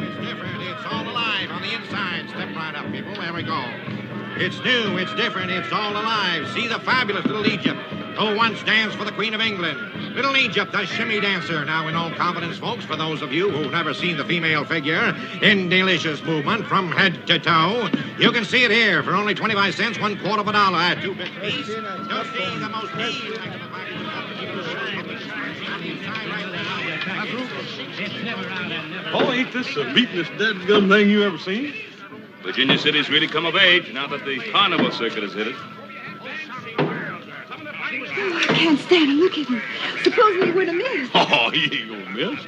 It's different. It's all alive on the inside. Step right up, people. There we go. It's new. It's different. It's all alive. See the fabulous Little Egypt, who once danced for the Queen of England. Little Egypt, the shimmy dancer. Now, in all confidence, folks, for those of you who've never seen the female figure in delicious movement from head to toe, you can see it here for only 25 cents, $1/4 of a dollar at 2 bits apiece. You'll see the most Oh, ain't this the beatin'est dead-gum thing you ever seen? Virginia City's really come of age now that the carnival circuit has hit it. Oh, I can't stand it. Look at him. Suppose we were to miss. Oh, he ain't gonna miss.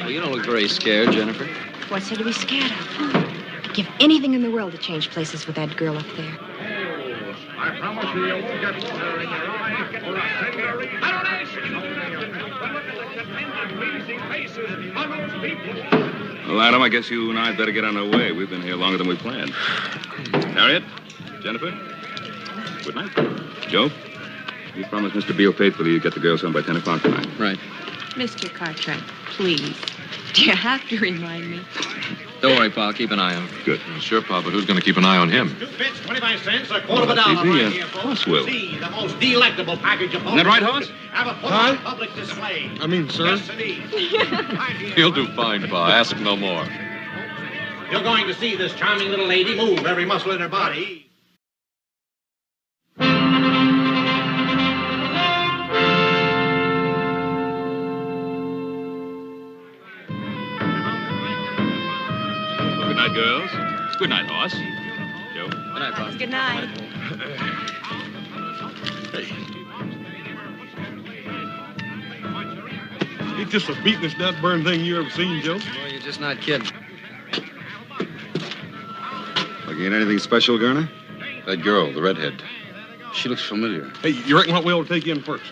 Well, you don't look very scared, Jennifer. What's there to be scared of? Give anything in the world to change places with that girl up there. I promise you won't get water in your eyes or a single Well, Adam, I guess you and I had better get on our way. We've been here longer than we planned. Harriet? Jennifer? Good night. Joe? You promised Mr. Beale faithfully you'd get the girls home by 10 o'clock tonight. Right. Mr. Cartwright, please. Do you have to remind me? Don't worry, Pa. I'll keep an eye on him. Good. Sure, Pa, but who's going to keep an eye on him? 2 bits, 25 cents, $1/4 of a dollar. Easy, Right here, folks. Hoss will. See the most delectable package of Isn't that right, Hoss? Have a Huh? full public display. I mean, sir. Yes, indeed. Right here, He'll do folks. fine, Pa. Ask no more. You're going to see this charming little lady move every muscle in her body. Good night, girls. Good night, Hoss. Joe? Good night, Pa. Good night. Ain't this the beatin'est dead-burn thing you ever seen, Joe? Well, you're just not kidding. Looking at anything special, Garner? That girl, the redhead. She looks familiar. Hey, you reckon what we ought to take in first?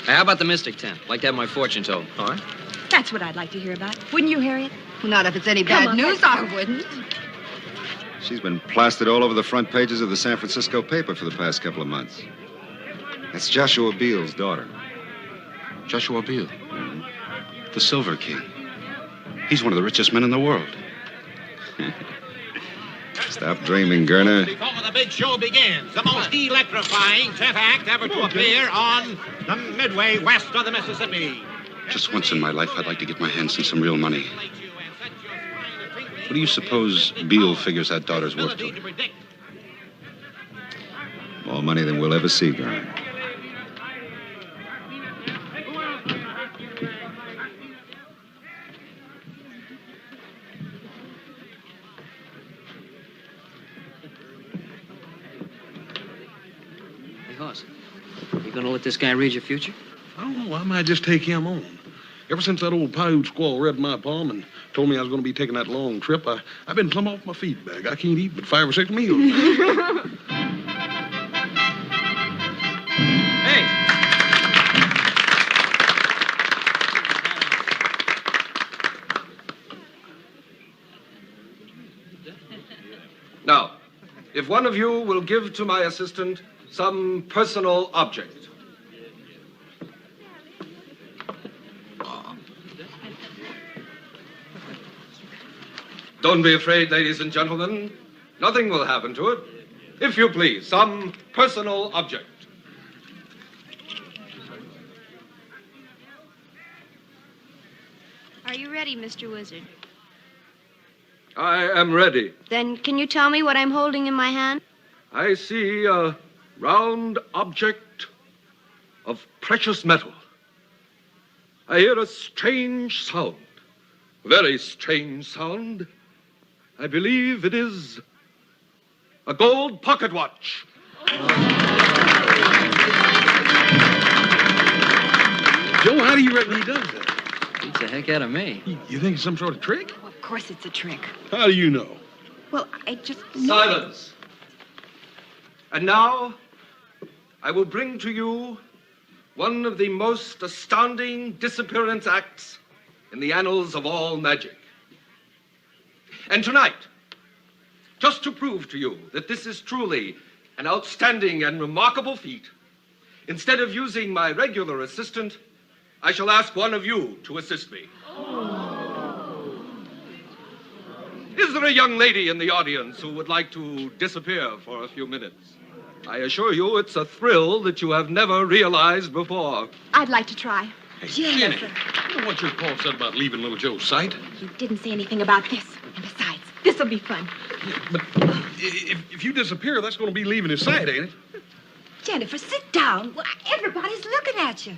Hey, how about the Mystic Tent? Like to have my fortune told. All right. That's what I'd like to hear about. Wouldn't you, Harriet? Well, not if it's any Come bad on, news, let's I wouldn't. She's been plastered all over the front pages of the San Francisco paper for the past couple of months. That's Joshua Beale's daughter. Joshua Beale. The Silver King. He's one of the richest men in the world. Stop dreaming, Garner. Before the big show begins, the most electrifying 10th act ever to appear on the Midway west of the Mississippi. Just once in my life, I'd like to get my hands on some real money. What do you suppose Beale figures that daughter's worth to her? More money than we'll ever see, Garner. Hey, Hoss, you going to let this guy read your future? I don't know. I might just take him on. Ever since that old Paiute squaw read my palm and told me I was going to be taking that long trip, I've been plumb off my feed bag. I can't eat but 5 or 6 meals. Hey! Now, if one of you will give to my assistant some personal object. Don't be afraid, ladies and gentlemen. Nothing will happen to it. If you please, some personal object. Are you ready, Mr. Wizard? I am ready. Then can you tell me what I'm holding in my hand? I see a round object of precious metal. I hear a strange sound, a very strange sound. I believe it is a gold pocket watch. Joe, how do you reckon he does that? Beats the heck out of me. You think it's some sort of trick? Well, of course it's a trick. How do you know? Well, I just... Silence. And now, I will bring to you one of the most astounding disappearance acts in the annals of all magic. And tonight, just to prove to you that this is truly an outstanding and remarkable feat, instead of using my regular assistant, I shall ask one of you to assist me. Is there a young lady in the audience who would like to disappear for a few minutes? I assure you it's a thrill that you have never realized before. I'd like to try. Hey, Jennifer. Jenny, you know what your pa said about leaving little Joe's sight? He didn't say anything about this. And besides, this'll be fun. But if you disappear, that's going to be leaving his sight, ain't it? Jennifer, sit down. Well, everybody's looking at you.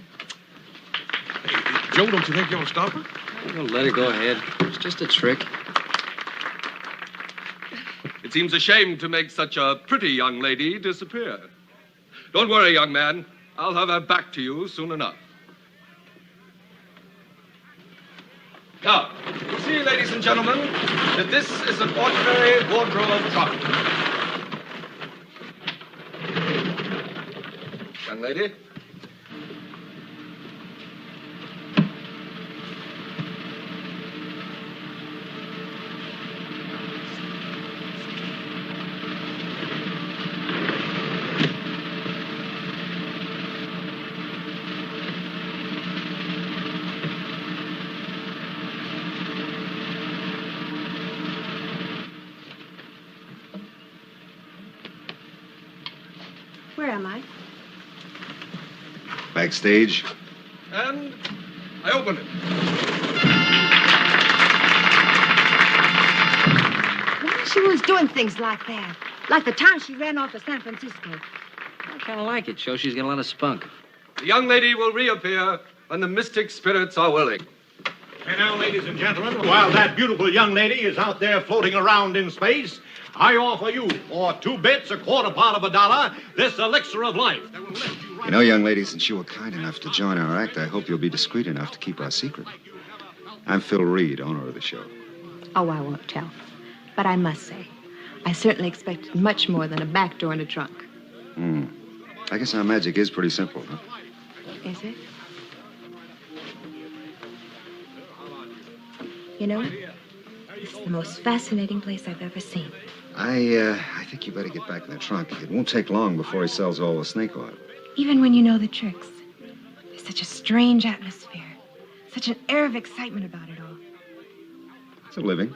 Hey, Joe, don't you think you ought to stop her? Well, let her go ahead. It's just a trick. It seems a shame to make such a pretty young lady disappear. Don't worry, young man. I'll have her back to you soon enough. Now, you see, ladies and gentlemen, that this is an ordinary wardrobe trunk. Young lady. Where am I? Backstage. And I open it. Why is she always doing things like that? Like the time she ran off to San Francisco. I kind of like it. Shows she's got a lot of spunk. The young lady will reappear when the mystic spirits are willing. And now, ladies and gentlemen, while that beautiful young lady is out there floating around in space, I offer you, for 2 bits, a quarter part of a dollar, this elixir of life. That will lift you right. You know, young lady, since you were kind enough to join our act, I hope you'll be discreet enough to keep our secret. I'm Phil Reed, owner of the show. Oh, I won't tell. But I must say, I certainly expected much more than a back door and a trunk. I guess our magic is pretty simple, huh? Is it? You know, this is the most fascinating place I've ever seen. I think you better get back in the trunk. It won't take long before he sells all the snake oil. Even when you know the tricks, there's such a strange atmosphere, such an air of excitement about it all. It's a living.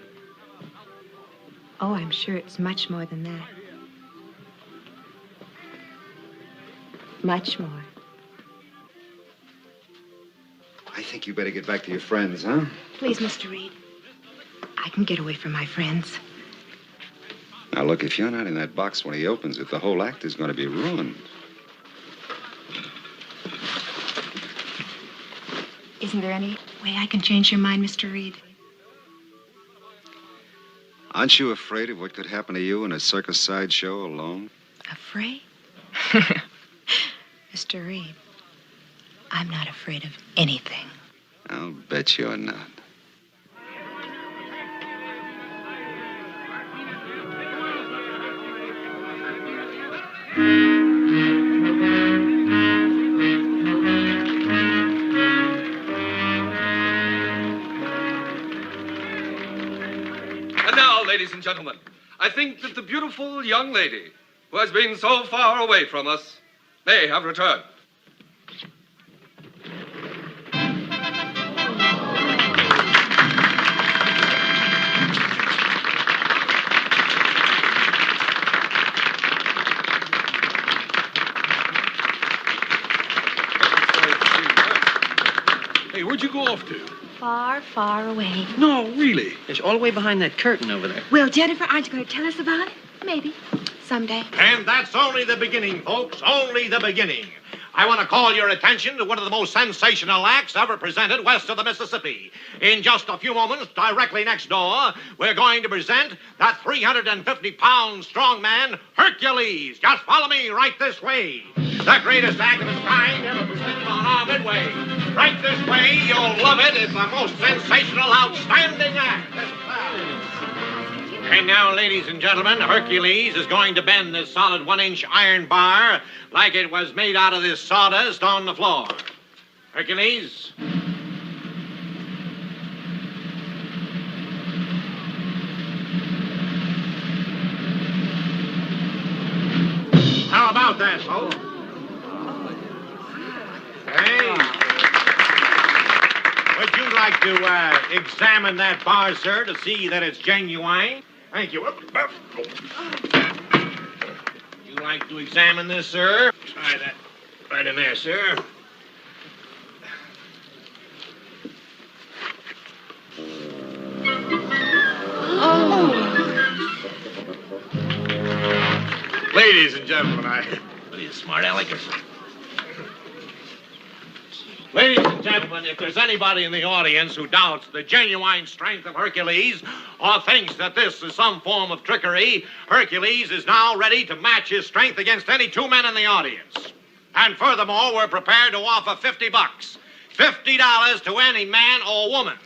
Oh, I'm sure it's much more than that. Much more. I think you better get back to your friends, huh? Please, Mr. Reed. I can get away from my friends. Now, look, if you're not in that box when he opens it, the whole act is going to be ruined. Isn't there any way I can change your mind, Mr. Reed? Aren't you afraid of what could happen to you in a circus sideshow alone? Afraid? Mr. Reed, I'm not afraid of anything. I'll bet you're not. And now, ladies and gentlemen, I think that the beautiful young lady who has been so far away from us may have returned. Hey, where'd you go off to? Far, far away. No, really. It's all the way behind that curtain over there. Well, Jennifer, aren't you going to tell us about it? Maybe. Someday. And that's only the beginning, folks. Only the beginning. I want to call your attention to one of the most sensational acts ever presented west of the Mississippi. In just a few moments, directly next door, we're going to present that 350-pound strong man, Hercules. Just follow me right this way. The greatest act of its kind ever presented on our Midway. Right this way, you'll love it. It's the most sensational, outstanding act. And now, ladies and gentlemen, Hercules is going to bend this solid 1-inch iron bar like it was made out of this sawdust on the floor. Hercules. How about about that, folks? Hey. Hey, now, ladies and gentlemen, Hercules is going to bend this solid 1-inch iron bar like it was made out of this sawdust on the floor. Hercules. How about that, folks? How about that, folks? Hey. Hey, would you go off to? Far, far away. No, really. It's all the way behind that curtain over there. Well, Jennifer, aren't you going to tell us about it? Maybe. Someday. And that's only the beginning, folks. Only the beginning. I want to call your attention to one of the most sensational acts ever presented west of the Mississippi. In just a few moments, directly next door, we're going to present that 350-pound strong man, Hercules. you'd like to examine that bar, sir, to see that it's genuine. Thank you. You like to examine this, sir? Try that right in there, sir. Ladies and gentlemen, what are you, smart alecks? Ladies and gentlemen, if there's anybody in the audience who doubts the genuine strength of Hercules or thinks that this is some form of trickery, Hercules is now ready to match his strength against any two men in the audience. And furthermore, we're prepared to offer $50. $50 to any man or woman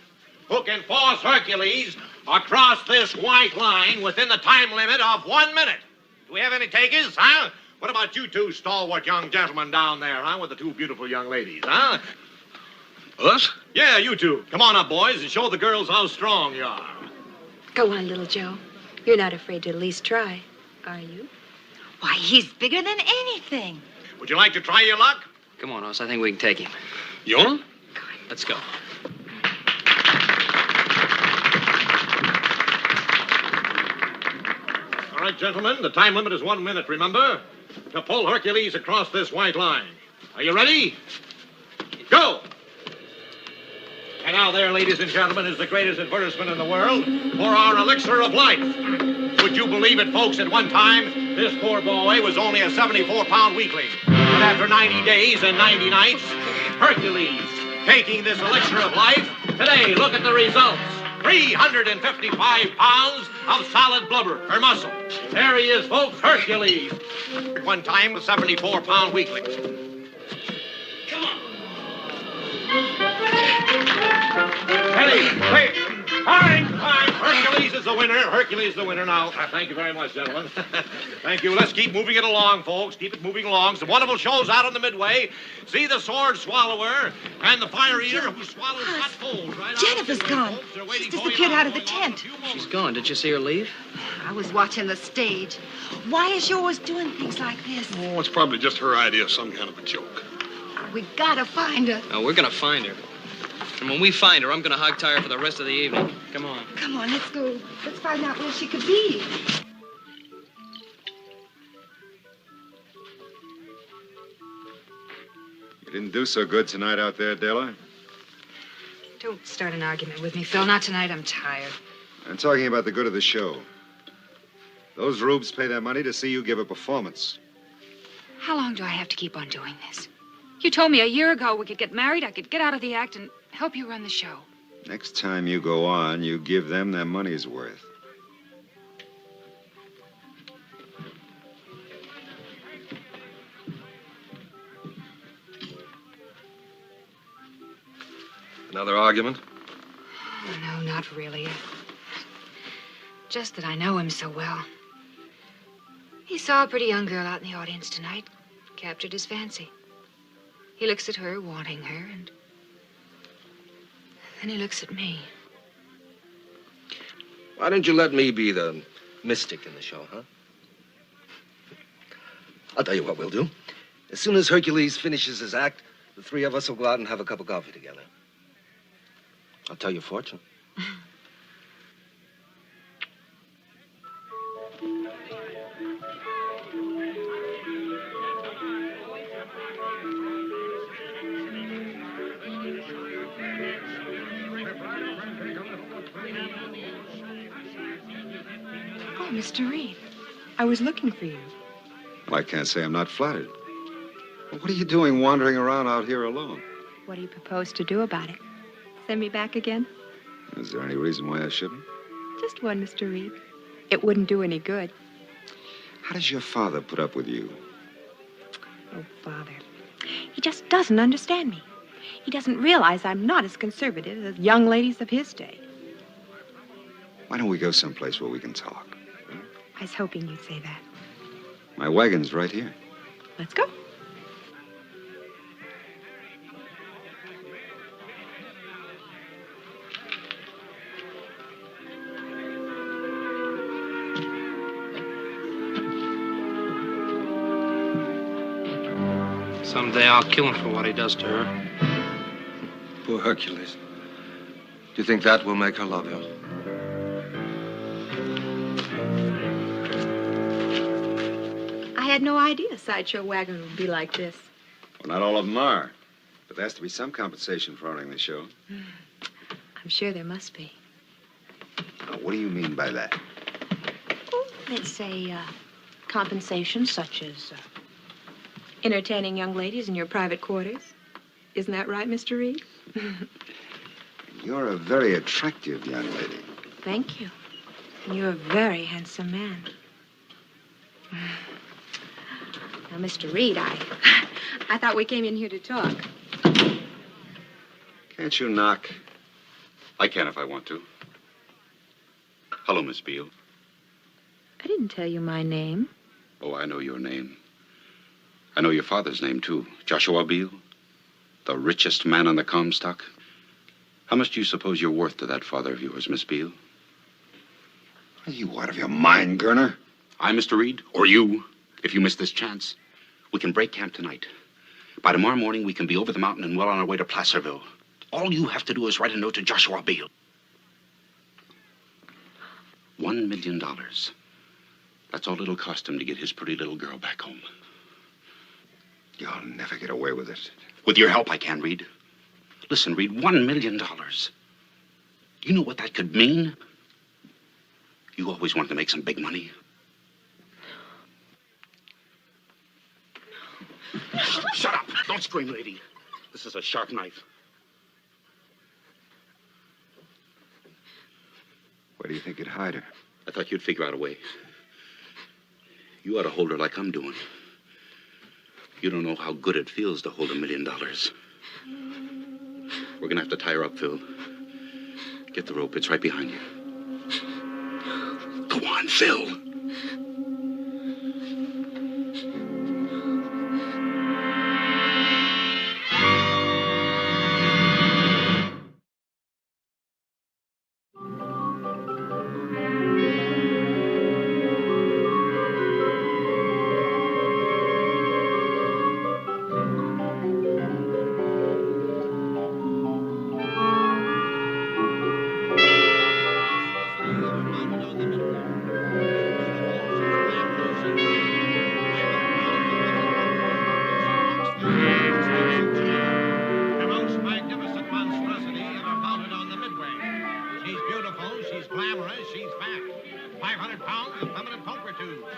who can force Hercules across this white line within the time limit of 1 minute. Do we have any takers, huh? What about you two stalwart young gentlemen down there, huh, with the two beautiful young ladies, huh? Us? Yeah, you two. Come on up, boys, and show the girls how strong you are. Go on, little Joe. You're not afraid to at least try, are you? Why, he's bigger than anything. Would you like to try your luck? Come on, Hoss. I think we can take him. You on? Let's go. All right, gentlemen, the time limit is 1 minute, remember? To pull Hercules across this white line. Are you ready? Go! And now there, ladies and gentlemen, is the greatest advertisement in the world for our elixir of life. Would you believe it, folks, at one time, this poor boy was only a 74-pound weakling. But after 90 days and 90 nights, Hercules, taking this elixir of life, today, look at the results. 355 pounds of solid blubber, or muscle. There he is, folks, Hercules. At one time, a 74-pound weakling. Come on. Steady, wait. All right, Hercules is the winner. Hercules is the winner now. Thank you very much, gentlemen. Thank you. Let's keep moving it along, folks. Keep it moving along. Some wonderful shows out on the Midway. See the sword swallower and the fire eater who swallows hot coals right Jennifer's gone. She's disappeared out of the tent. She's gone. Did you see her leave? I was watching the stage. Why is she always doing things like this? Oh, it's probably just her idea of some kind of a joke. We gotta find her. No, we're gonna find her. And when we find her, I'm gonna hog tie her for the rest of the evening. Come on. Come on, let's go. Let's find out where she could be. You didn't do so good tonight out there, Della. Don't start an argument with me, Phil. Not tonight. I'm tired. I'm talking about the good of the show. Those rubes pay their money to see you give a performance. How long do I have to keep on doing this? You told me a year ago we could get married, I could get out of the act and help you run the show. Next time you go on, you give them their money's worth. Another argument? Oh, no, not really. Just that I know him so well. He saw a pretty young girl out in the audience tonight, captured his fancy. He looks at her, wanting her, and then he looks at me. Why don't you let me be the mystic in the show, huh? I'll tell you what we'll do. As soon as Hercules finishes his act, the three of us will go out and have a cup of coffee together. I'll tell your fortune. Oh, Mr. Reed, I was looking for you. Well, I can't say I'm not flattered. Well, what are you doing wandering around out here alone? What do you propose to do about it? Send me back again? Is there any reason why I shouldn't? Just one, Mr. Reed. It wouldn't do any good. How does your father put up with you? Oh, Father. He just doesn't understand me. He doesn't realize I'm not as conservative as young ladies of his day. Why don't we go someplace where we can talk? I was hoping you'd say that. My wagon's right here. Let's go. Someday I'll kill him for what he does to her. Poor Hercules. you think that will make her love you? I had no idea a sideshow wagon would be like this. Well, not all of them are. But there has to be some compensation for owning the show. I'm sure there must be. Now, what do you mean by that? Oh, let's say compensation such as entertaining young ladies in your private quarters. Isn't that right, Mr. Reed? You're a very attractive young lady. Thank you. And you're a very handsome man. Now, Mr. Reed, I thought we came in here to talk. Can't you knock? I can if I want to. Hello, Miss Beale. I didn't tell you my name. Oh, I know your name. I know your father's name, too. Joshua Beale. The richest man on the Comstock. How much do you suppose you're worth to that father of yours, Miss Beale? Are you out of your mind, Gerner? I, Mr. Reed, or you, if you miss this chance. We can break camp tonight. By tomorrow morning, we can be over the mountain and well on our way to Placerville. All you have to do is write a note to Joshua Beale. $1 million. That's all it'll cost him to get his pretty little girl back home. You'll never get away with it. With your help, I can, Reed. Listen, Reed, $1 million. You know what that could mean? You always wanted to make some big money. Shut up. Don't scream, lady. This is a sharp knife. Where do you think you'd hide her? I thought you'd figure out a way. You ought to hold her like I'm doing. You don't know how good it feels to hold $1 million. We're gonna have to tie her up, Phil. Get the rope. It's right behind you. Go on, Phil.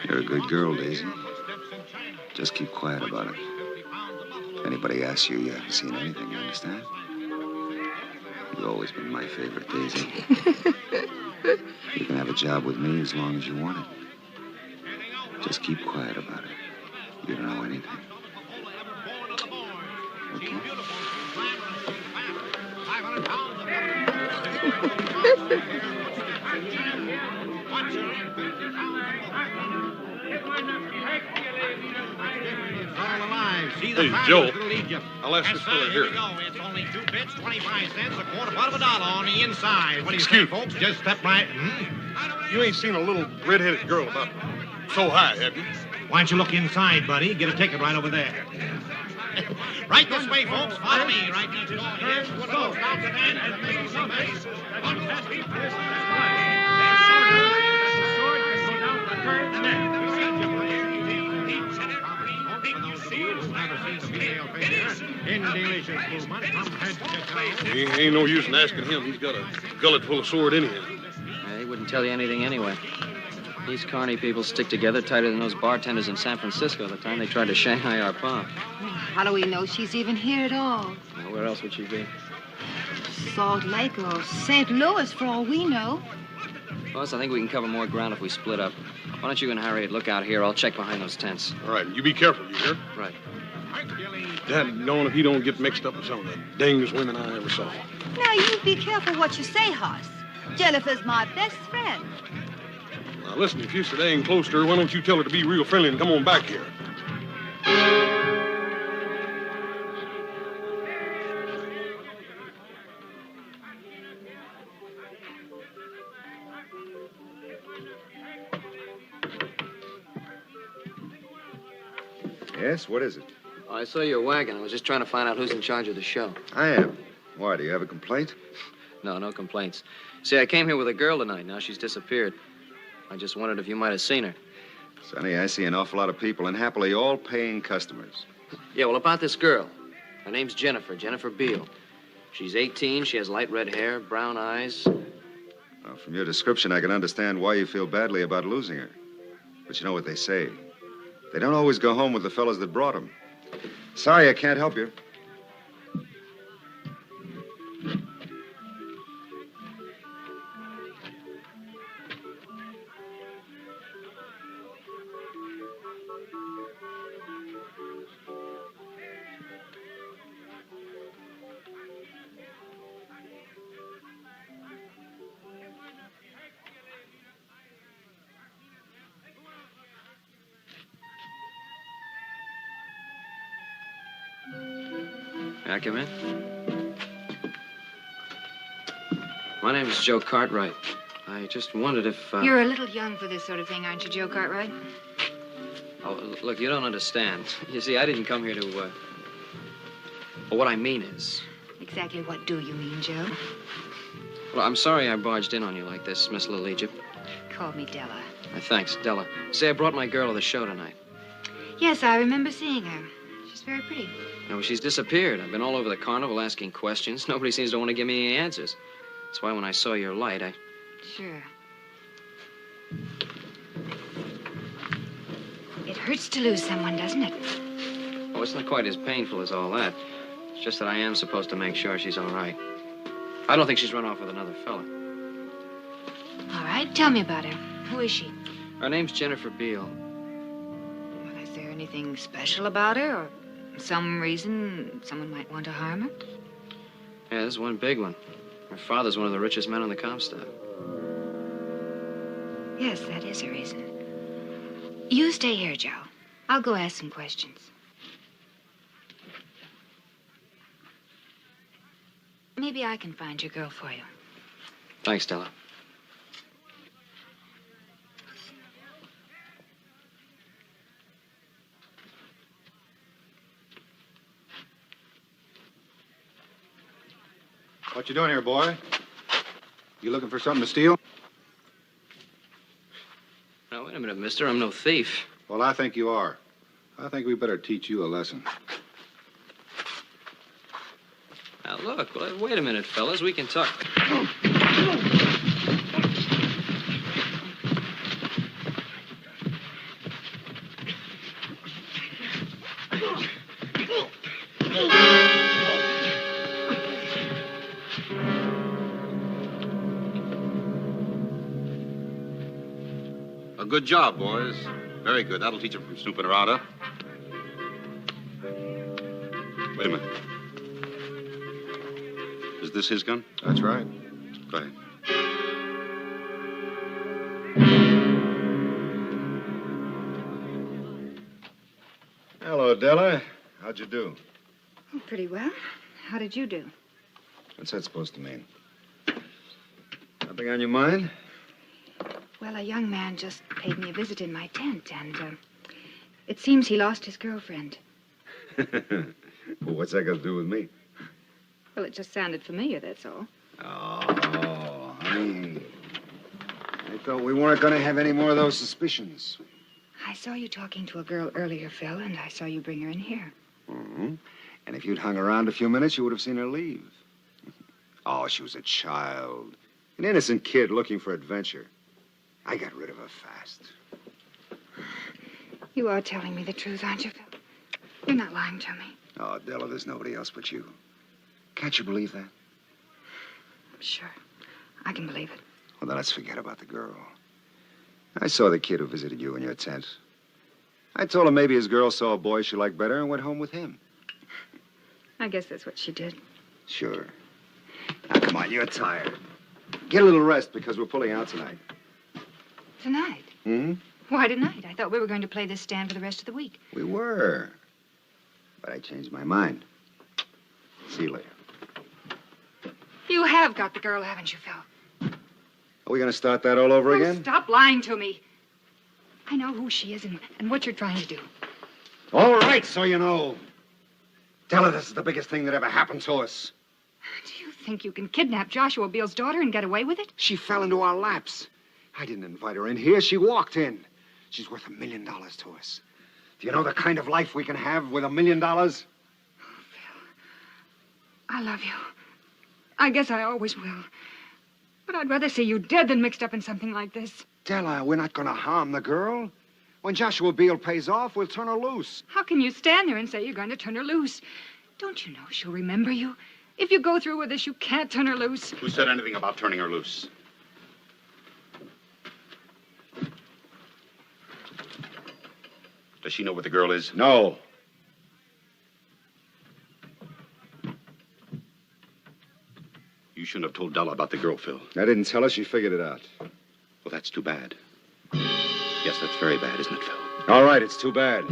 You're a good girl, Daisy. Just keep quiet about it. If anybody asks you, you haven't seen anything, you understand? You've always been my favorite, Daisy. You can have a job with me as long as you want it. Just keep quiet about it. You don't know anything. Okay? Hey, Joe, I'll ask this fella here. It's only 2 bits, 25 cents, a quarter part of a dollar on the inside. What do you say, folks? Just step right. You ain't seen a little red-headed girl about so high, have you? Why don't you look inside, buddy? Get a ticket right over there. Right this way, folks. Follow me. Right next door here. So, stop the man and make some base. Ain't no use in asking him. He's got a gullet full of sword in him. He wouldn't tell you anything anyway. These carny people stick together tighter than those bartenders in San Francisco the time they tried to Shanghai our pump. How do we know she's even here at all? Now, where else would she be? Salt Lake or St. Louis, for all we know. Boss, I think we can cover more ground if we split up. Why don't you and Harriet look out here? I'll check behind those tents. All right, you be careful, you hear? Right. Dad, don't if he don't get mixed up with some of the dangest women I ever saw. Now, you be careful what you say, Hoss. Jennifer's my best friend. Now, listen, if you're so dang close to her, why don't you tell her to be real friendly and come on back here? Yes, what is it? Oh, I saw your wagon. I was just trying to find out who's in charge of the show. I am. Why, do you have a complaint? No, no complaints. See, I came here with a girl tonight. Now she's disappeared. I just wondered if you might have seen her. Sonny, I see an awful lot of people, and happily all paying customers. Yeah, well, about this girl. Her name's Jennifer, Jennifer Beale. She's 18, she has light red hair, brown eyes. Well, from your description, I can understand why you feel badly about losing her. But you know what they say. They don't always go home with the fellas that brought them. Sorry, I can't help you. May I come in? My name is Joe Cartwright. I just wondered if... You're a little young for this sort of thing, aren't you, Joe Cartwright? Oh, look, you don't understand. You see, I didn't come here to, Well, what I mean is... Exactly what do you mean, Joe? Well, I'm sorry I barged in on you like this, Miss Little Egypt. Call me Della. Thanks, Della. Say, I brought my girl to the show tonight. Yes, I remember seeing her. She's very pretty. No, she's disappeared. I've been all over the carnival asking questions. Nobody seems to want to give me any answers. That's why when I saw your light, I... Sure. It hurts to lose someone, doesn't it? Oh, it's not quite as painful as all that. It's just that I am supposed to make sure she's all right. I don't think she's run off with another fella. All right, tell me about her. Who is she? Her name's Jennifer Beale. Well, is there anything special about her, or some reason someone might want to harm her? Yeah, there's one big one. Her father's one of the richest men on the Comstock. Yes, that is a reason. You stay here, Joe. I'll go ask some questions. Maybe I can find your girl for you. Thanks, Stella. What you doing here, boy? You looking for something to steal? Now, wait a minute, mister. I'm no thief. Well, I think you are. I think we better teach you a lesson. Now, look, wait a minute, fellas. We can talk. A good job, boys. Very good. That'll teach them from snooping around, huh? Wait a minute. Is this his gun? That's right. Go ahead. Hello, Della. How'd you do? Oh, pretty well. How did you do? What's that supposed to mean? Nothing on your mind? Well, a young man just paid me a visit in my tent, and it seems he lost his girlfriend. Well, what's that got to do with me? Well, it just sounded familiar, that's all. Oh, honey. I thought we weren't going to have any more of those suspicions. I saw you talking to a girl earlier, Phil, and I saw you bring her in here. Mm-hmm. And if you'd hung around a few minutes, you would have seen her leave. Oh, she was a child. An innocent kid looking for adventure. I got rid of her fast. You are telling me the truth, aren't you, Phil? You're not lying to me. Oh, Della, there's nobody else but you. Can't you believe that? Sure. I can believe it. Well, then let's forget about the girl. I saw the kid who visited you in your tent. I told him maybe his girl saw a boy she liked better and went home with him. I guess that's what she did. Sure. Now, come on, you're tired. Get a little rest because we're pulling out tonight. Tonight? Hmm? Why tonight? I thought we were going to play this stand for the rest of the week. We were. But I changed my mind. See you later. You have got the girl, haven't you, Phil? Are we going to start that all over Oh, again? stop lying to me. I know who she is and what you're trying to do. All right, so you know. Tell her this is the biggest thing that ever happened to us. Do you think you can kidnap Joshua Beale's daughter and get away with it? She fell into our laps. I didn't invite her in here. She walked in. She's worth $1 million to us. Do you know the kind of life we can have with $1 million? I love you. I guess I always will. But I'd rather see you dead than mixed up in something like this. Della, we're not going to harm the girl. When Joshua Beale pays off, we'll turn her loose. How can you stand there and say you're going to turn her loose? Don't you know she'll remember you? If you go through with this, you can't turn her loose. Who said anything about turning her loose? Does she know where the girl is? No. You shouldn't have told Della about the girl, Phil. I didn't tell her. She figured it out. Well, that's too bad. Yes, that's very bad, isn't it, Phil? All right, it's too bad.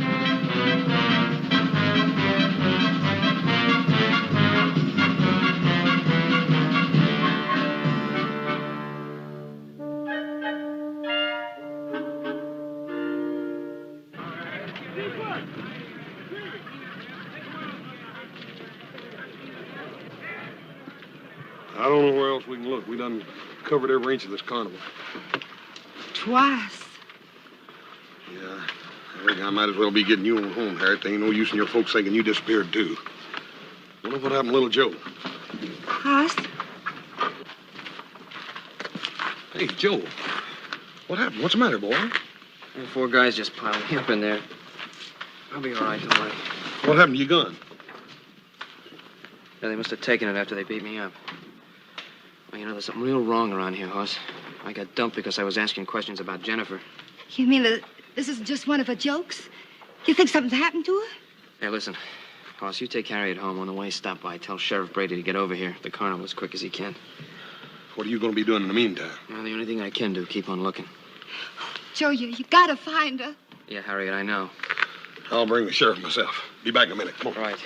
I don't know where else we can look. We done covered every inch of this carnival. Twice. Yeah, I reckon I might as well be getting you on home, Harriet. There ain't no use in your folks thinking you disappeared, too. Wonder what happened to little Joe. Hoss? Hey, Joe. What happened? What's the matter, boy? The 4 guys just piled me up in there. I'll be all right, don't worry. What happened to your gun? Yeah, they must have taken it after they beat me up. Well, you know, there's something real wrong around here, Hoss. I got dumped because I was asking questions about Jennifer. You mean that this is just one of her jokes? You think something's happened to her? Hey, listen. Hoss, you take Harriet home. On the way, stop by. Tell Sheriff Brady to get over here. The carnival as quick as he can. What are you going to be doing in the meantime? Well, the only thing I can do, keep on looking. Joe, you gotta find her. Yeah, Harriet, I know. I'll bring the sheriff myself. Be back in a minute. Come on. Right.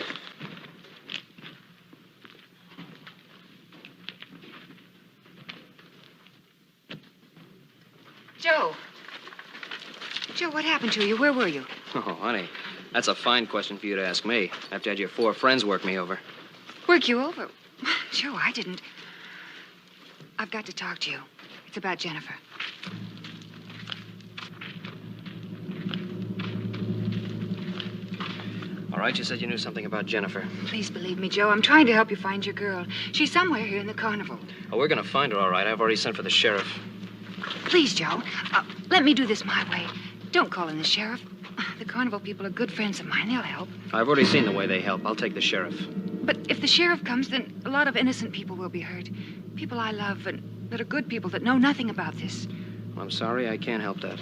Joe. Joe, what happened to you? Where were you? Oh, honey, that's a fine question for you to ask me after you had your 4 friends work me over. Work you over? Joe, I didn't. I've got to talk to you. It's about Jennifer. All right, you said you knew something about Jennifer. Please believe me, Joe. I'm trying to help you find your girl. She's somewhere here in the carnival. Oh, we're going to find her, all right. I've already sent for the sheriff. Please, Joe. Let me do this my way. Don't call in the sheriff. The carnival people are good friends of mine. They'll help. I've already seen the way they help. I'll take the sheriff. But if the sheriff comes, then a lot of innocent people will be hurt. People I love and that are good people that know nothing about this. Well, I'm sorry. I can't help that.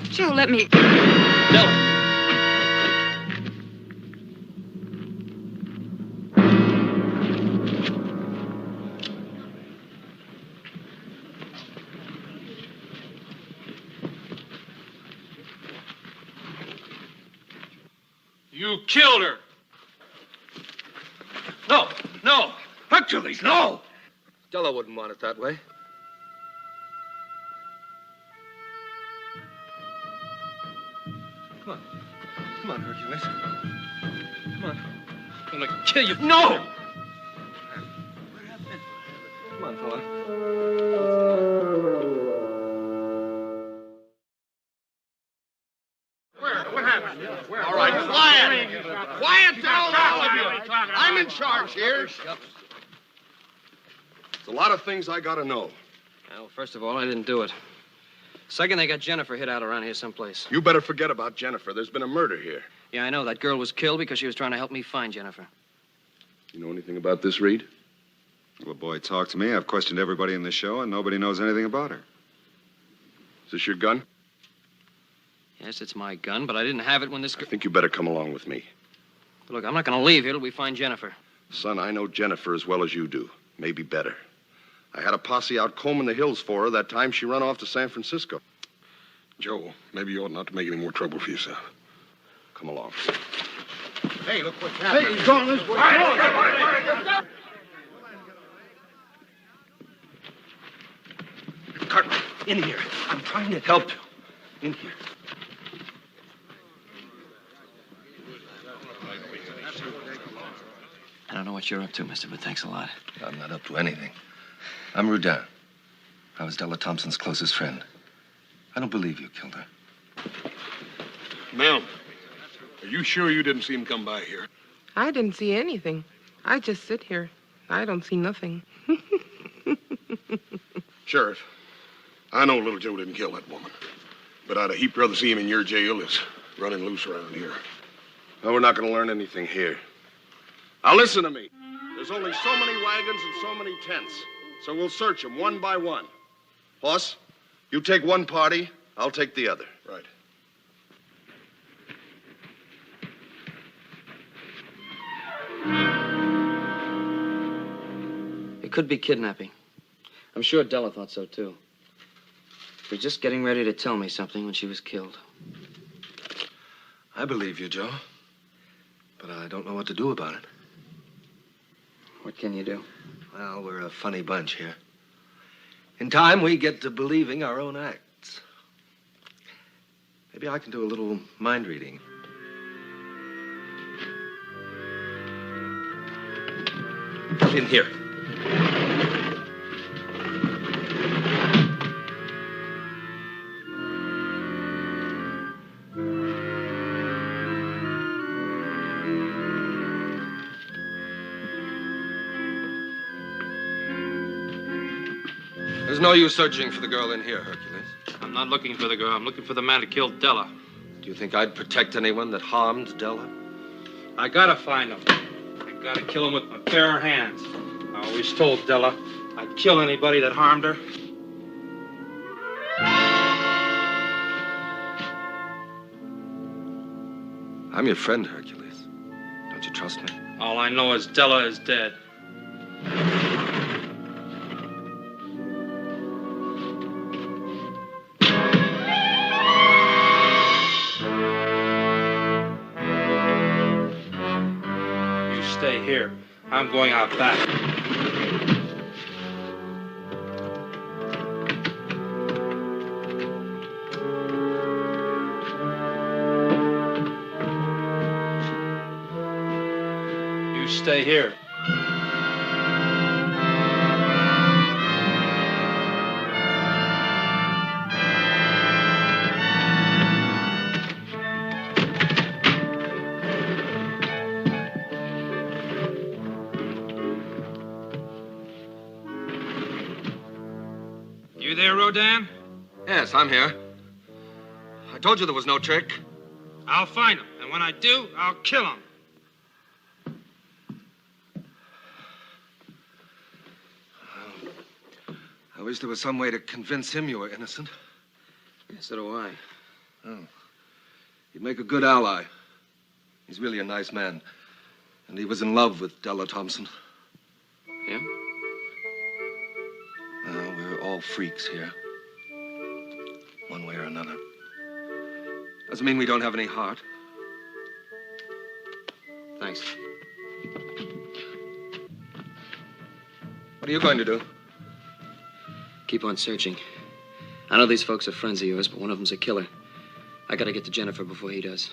Joe, let me... Della! You killed her. No, no. Hercules, no. Della wouldn't want it that way. Come on. Come on, Hercules. Come on. I'm gonna kill you. No! Come on, fella. What happened? All right, quiet. Quiet down, all of you. I'm in charge here. There's a lot of things I gotta know. Well, first of all, I didn't do it. Second, they got Jennifer hid out around here someplace. You better forget about Jennifer. There's been a murder here. Yeah, I know. That girl was killed because she was trying to help me find Jennifer. You know anything about this, Reed? Well, boy, talk to me. I've questioned everybody in the show, and nobody knows anything about her. Is this your gun? Yes, it's my gun, but I didn't have it when this... I think you better come along with me. Look, I'm not going to leave here till we find Jennifer. Son, I know Jennifer as well as you do. Maybe better. I had a posse out combing the hills for her that time she run off to San Francisco. Joe, maybe you ought not to make any more trouble for yourself. Come along. Hey, look what's happening. Hey, he's going this way. Cartman, in here. I'm trying to help you. In here. I don't know what what you're up to, mister, but thanks a lot. I'm not up to anything. I'm Rudin. I was Della Thompson's closest friend. I don't believe you killed her. Ma'am, are you sure you didn't see him come by here? I didn't see anything. I just sit here. I don't see nothing. Sheriff, I know little Joe didn't kill that woman, but I'd a heap rather see him in your jail as running loose around here. No, we're not going to learn anything here. Now listen to me. There's only so many wagons and so many tents, so we'll search them one by one. Boss, you take one party, I'll take the other. Right. It could be kidnapping. I'm sure Della thought so, too. She was just getting ready to tell me something when she was killed. I believe you, Joe. But I don't know what to do about it. What can you do? Well, we're a funny bunch here. In time, we get to believing our own acts. Maybe I can do a little mind reading. In here. There's no use searching for the girl in here, Hercules. I'm not looking for the girl. I'm looking for the man who killed Della. Do you think I'd protect anyone that harmed Della? I gotta find him. I gotta kill him with my bare hands. I always told Della I'd kill anybody that harmed her. I'm your friend, Hercules. Don't you trust me? All I know is Della is dead. Stay here. I'm going out back. You stay here. You there, Rodan? Yes, I'm here. I told you there was no trick. I'll find him, and when I do, I'll kill him. I wish there was some way to convince him you were innocent. Yeah, so do I. Oh. He'd make a good ally. He's really a nice man. And he was in love with Della Thompson. Yeah? Well, we're all freaks here. One way or another. Doesn't mean we don't have any heart. Thanks. What are you going to do? Keep on searching. I know these folks are friends of yours, but one of them's a killer. I gotta get to Jennifer before he does.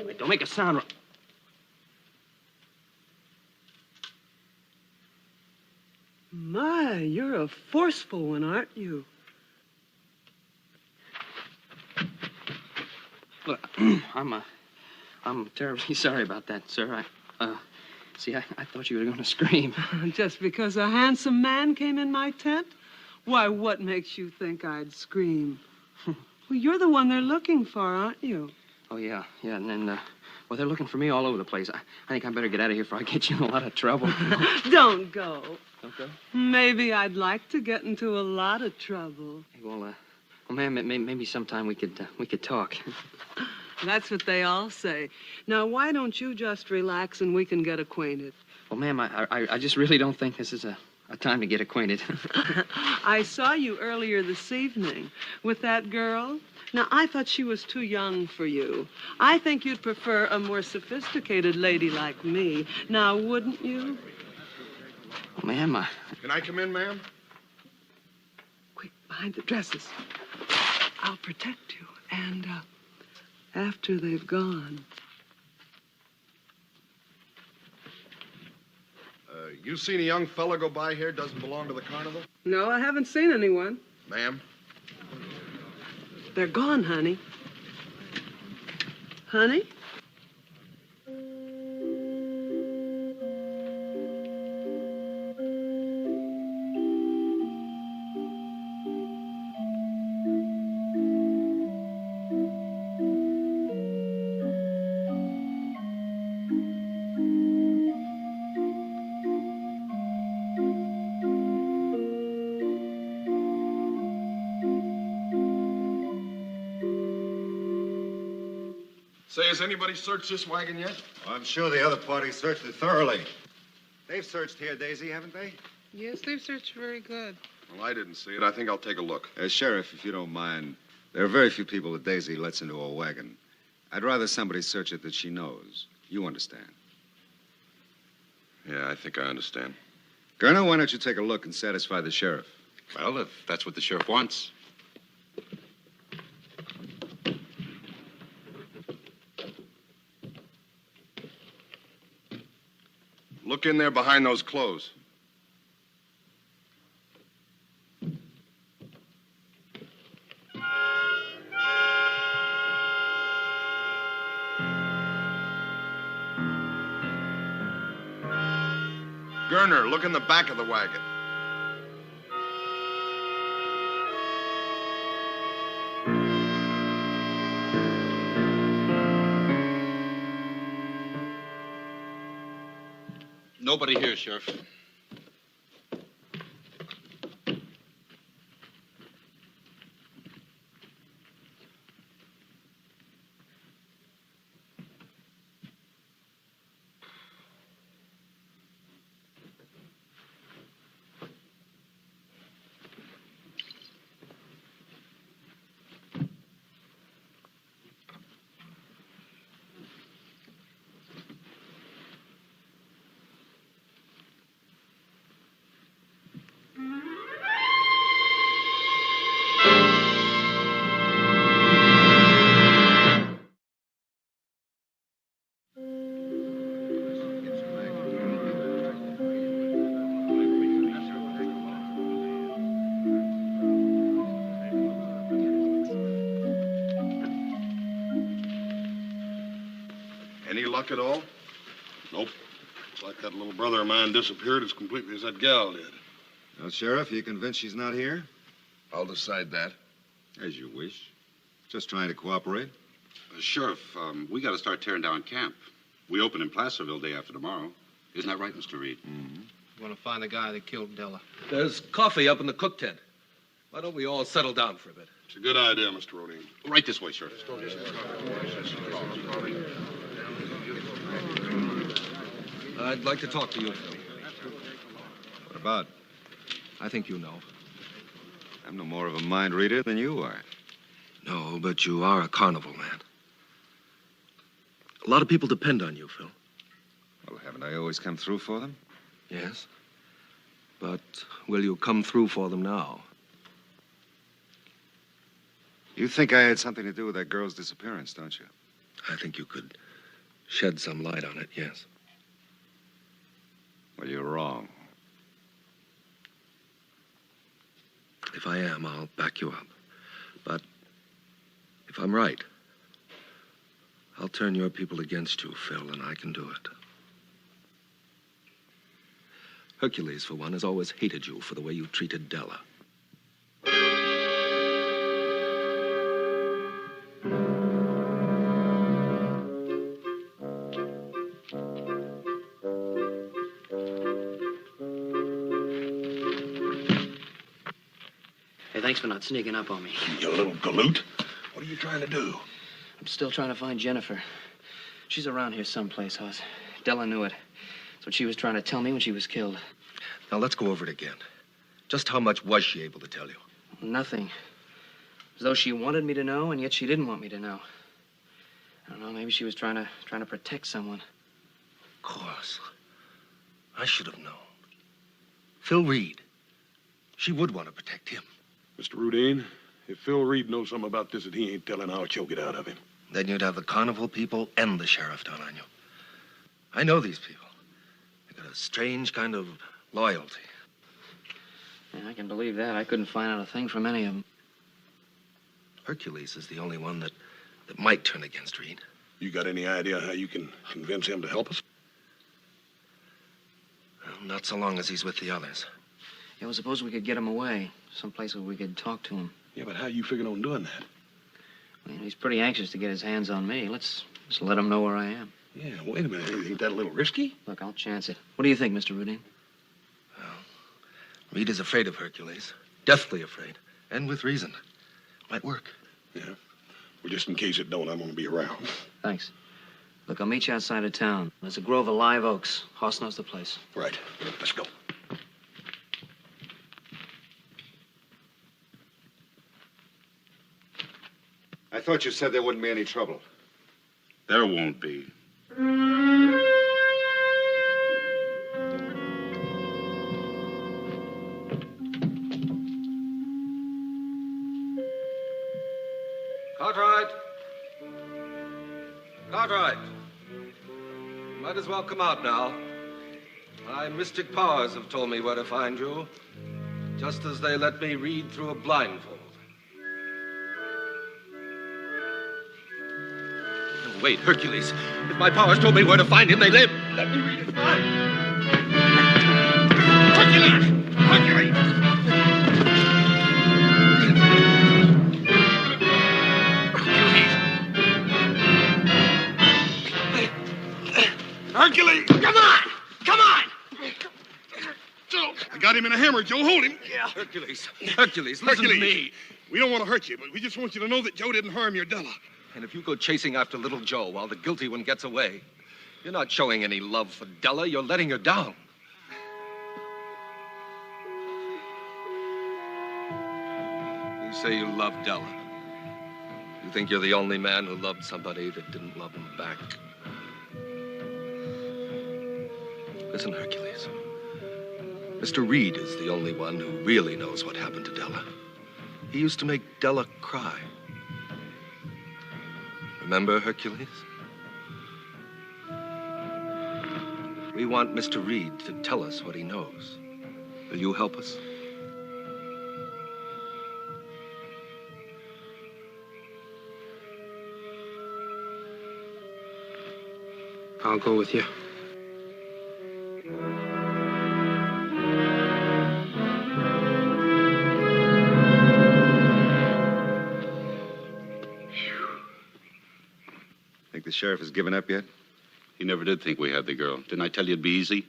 Wait, don't make a sound. My, you're a forceful one, aren't you? Look, I'm terribly sorry about that, sir. See, I thought you were going to scream. Just because a handsome man came in my tent? Why, what makes you think I'd scream? Well, you're the one they're looking for, aren't you? Oh, yeah, and then, well, they're looking for me all over the place. I think I better get out of here before I get you in a lot of trouble. Don't go. Don't go? Maybe I'd like to get into a lot of trouble. Hey, well, ma'am, maybe sometime we could talk. That's what they all say. Now, why don't you just relax and we can get acquainted? Well, ma'am, I just really don't think this is a A time to get acquainted. I saw you earlier this evening with that girl. Now, I thought she was too young for you. I think you'd prefer a more sophisticated lady like me. Now, wouldn't you? Oh, ma'am, Can I come in, ma'am? Quick, behind the dresses. I'll protect you. And after they've gone. You seen a young fella go by here doesn't belong to the carnival? No, I haven't seen anyone. Ma'am? They're gone, honey. Honey? Say, has anybody searched this wagon yet? I'm sure the other party searched it thoroughly. They've searched here, Daisy, haven't they? Yes, they've searched very good. Well, I didn't see it. I think I'll take a look. Sheriff, if you don't mind, there are very few people that Daisy lets into a wagon. I'd rather somebody search it that she knows. You understand? Yeah, I think I understand. Gurner, why don't you take a look and satisfy the sheriff? Well, if that's what the sheriff wants. Look in there behind those clothes. Gurner, look in the back of the wagon. Nobody here, Sheriff. Any luck at all? Nope. Looks like that little brother of mine disappeared as completely as that gal did. Well, Sheriff, you convinced she's not here? I'll decide that. As you wish. Just trying to cooperate. Sheriff, we got to start tearing down camp. We open in Placerville day after tomorrow. Isn't that right, Mr. Reed? Mm-hmm. Want to find the guy that killed Della. There's coffee up in the cook tent. Why don't we all settle down for a bit? It's a good idea, Mr. Rodine. Right this way, Sheriff. I'd like to talk to you. What about? I think you know. I'm no more of a mind reader than you are. No, but you are a carnival man. A lot of people depend on you, Phil. Well, haven't I always come through for them? Yes. But will you come through for them now? You think I had something to do with that girl's disappearance, don't you? I think you could shed some light on it, yes. Well, you're wrong. If I am, I'll back you up. But if I'm right, I'll turn your people against you, Phil, and I can do it. Hercules, for one, has always hated you for the way you treated Della. Hey, thanks for not sneaking up on me. You little galoot. What are you trying to do? I'm still trying to find Jennifer. She's around here someplace, Hoss. Della knew it. That's what she was trying to tell me when she was killed. Now, let's go over it again. Just how much was she able to tell you? Nothing. As though she wanted me to know, and yet she didn't want me to know. I don't know, maybe she was trying to protect someone. Of course. I should have known. Phil Reed. She would want to protect him. Mr. Rudine, if Phil Reed knows something about this that he ain't telling, I'll choke it out of him. Then you'd have the carnival people and the sheriff down on you. I know these people. They got a strange kind of loyalty. Yeah, I can believe that. I couldn't find out a thing from any of them. Hercules is the only one that might turn against Reed. You got any idea how you can convince him to help us? Well, not so long as he's with the others. Yeah, well, suppose we could get him away. Someplace where we could talk to him. Yeah, but how you figuring on doing that? Well, he's pretty anxious to get his hands on me. Let's let him know where I am. Yeah, wait a minute. Ain't that a little risky? Look, I'll chance it. What do you think, Mr. Rudine? Reed is afraid of Hercules. Deathly afraid. And with reason. Might work. Yeah. Well, just in case it don't, I'm going to be around. Thanks. Look, I'll meet you outside of town. There's a grove of live oaks. Hoss knows the place. Right. Let's go. I thought you said there wouldn't be any trouble. There won't be. Cartwright! Cartwright! Might as well come out now. My mystic powers have told me where to find you, just as they let me read through a blindfold. No, wait, Hercules. If my powers told me where to find him, they live. Let me read his mind. Hercules! Hercules! Hercules! Come on! Come on! Joe, I got him in a hammer. Joe, hold him. Yeah. Hercules, listen to me. We don't want to hurt you, but we just want you to know that Joe didn't harm your Della. And if you go chasing after little Joe while the guilty one gets away, you're not showing any love for Della. You're letting her down. You say you love Della. You think you're the only man who loved somebody that didn't love him back. Listen, Hercules. Mr. Reed is the only one who really knows what happened to Della. He used to make Della cry. Remember, Hercules? We want Mr. Reed to tell us what he knows. Will you help us? I'll go with you. Think the sheriff has given up yet? He never did think we had the girl. Didn't I tell you it'd be easy?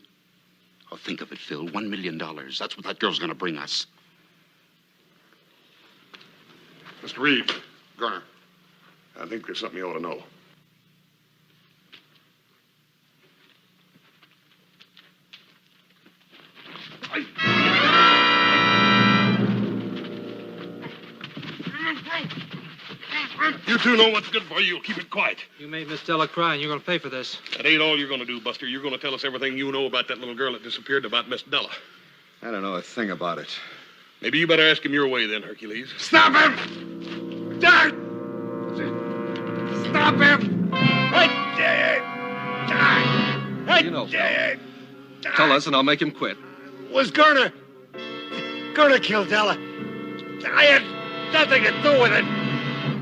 Oh, think of it, Phil. $1 million. That's what that girl's going to bring us. Mr. Reed. Garner. I think there's something you ought to know. You two know what's good for you. Keep it quiet. You made Miss Della cry, and you're going to pay for this. That ain't all you're going to do, Buster. You're going to tell us everything you know about that little girl that disappeared, about Miss Della. I don't know a thing about it. Maybe you better ask him your way then, Hercules. Stop him! Dad! Stop him! You know, Phil. Tell us, and I'll make him quit. Was Garner killed Della. I had nothing to do with it.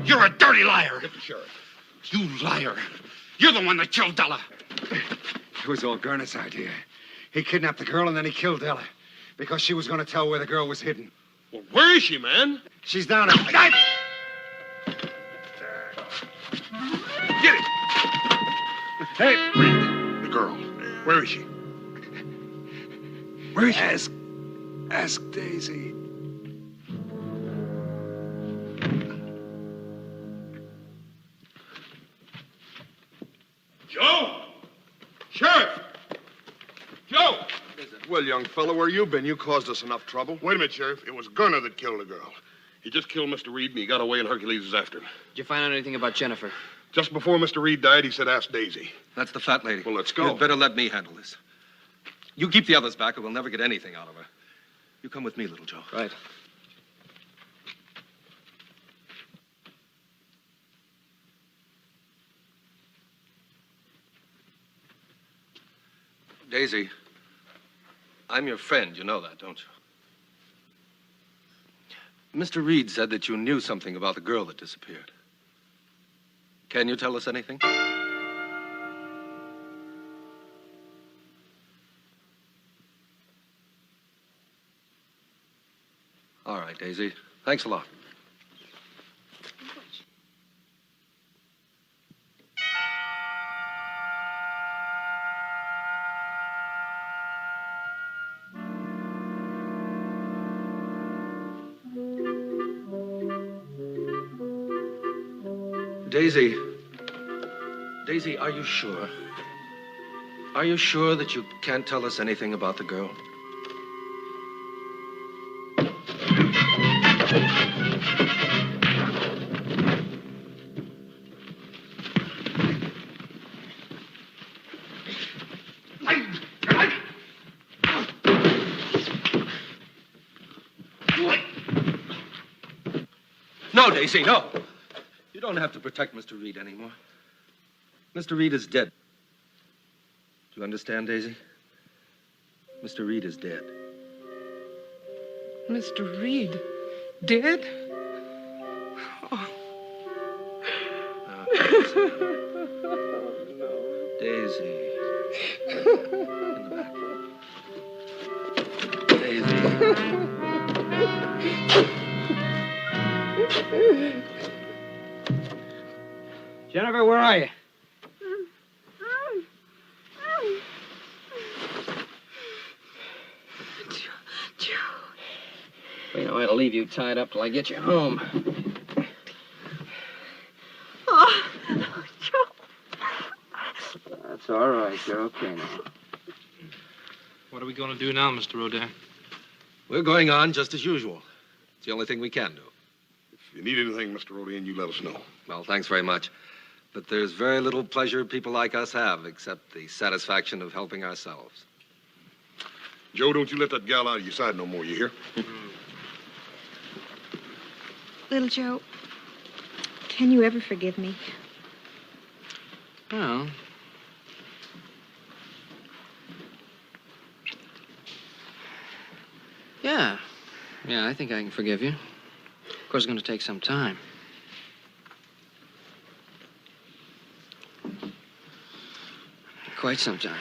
You're a dirty liar. Get the sheriff. You liar. You're the one that killed Della. It was all Garner's idea. He kidnapped the girl and then he killed Della because she was going to tell where the girl was hidden. Well, where is she, man? She's down at... Get it! Hey, Reed. The girl. Where is she? Where is she? Ask Daisy. Joe! Sheriff! Joe! Well, young fella, where you been? You caused us enough trouble. Wait a minute, Sheriff. It was Gunner that killed the girl. He just killed Mr. Reed, and he got away, and Hercules is after him. Did you find out anything about Jennifer? Just before Mr. Reed died, he said, ask Daisy. That's the fat lady. Well, let's go. You'd better let me handle this. You keep the others back, or we'll never get anything out of her. You come with me, little Joe. Right. Daisy, I'm your friend. You know that, don't you? Mr. Reed said that you knew something about the girl that disappeared. Can you tell us anything? All right, Daisy. Thanks a lot. Daisy. Daisy, are you sure? Are you sure that you can't tell us anything about the girl? No, Daisy, no. You don't have to protect Mr. Reed anymore. Mr. Reed is dead. Do you understand, Daisy? Mr. Reed is dead. Mr. Reed? Dead? Oh. Daisy. In the back. Daisy. Jennifer, where are you? Joe. Well, you know, I'll leave you tied up till I get you home. Oh, Joe. That's all right. You're okay now. What are we going to do now, Mr. Rodin? We're going on just as usual. It's the only thing we can do. If you need anything, Mr. Rodin, you let us know. Well, thanks very much. But there's very little pleasure people like us have except the satisfaction of helping ourselves. Joe, don't you let that gal out of your side no more, you hear? Little Joe, can you ever forgive me? Well, yeah. Yeah, I think I can forgive you. Of course, it's going to take some time. Quite some time.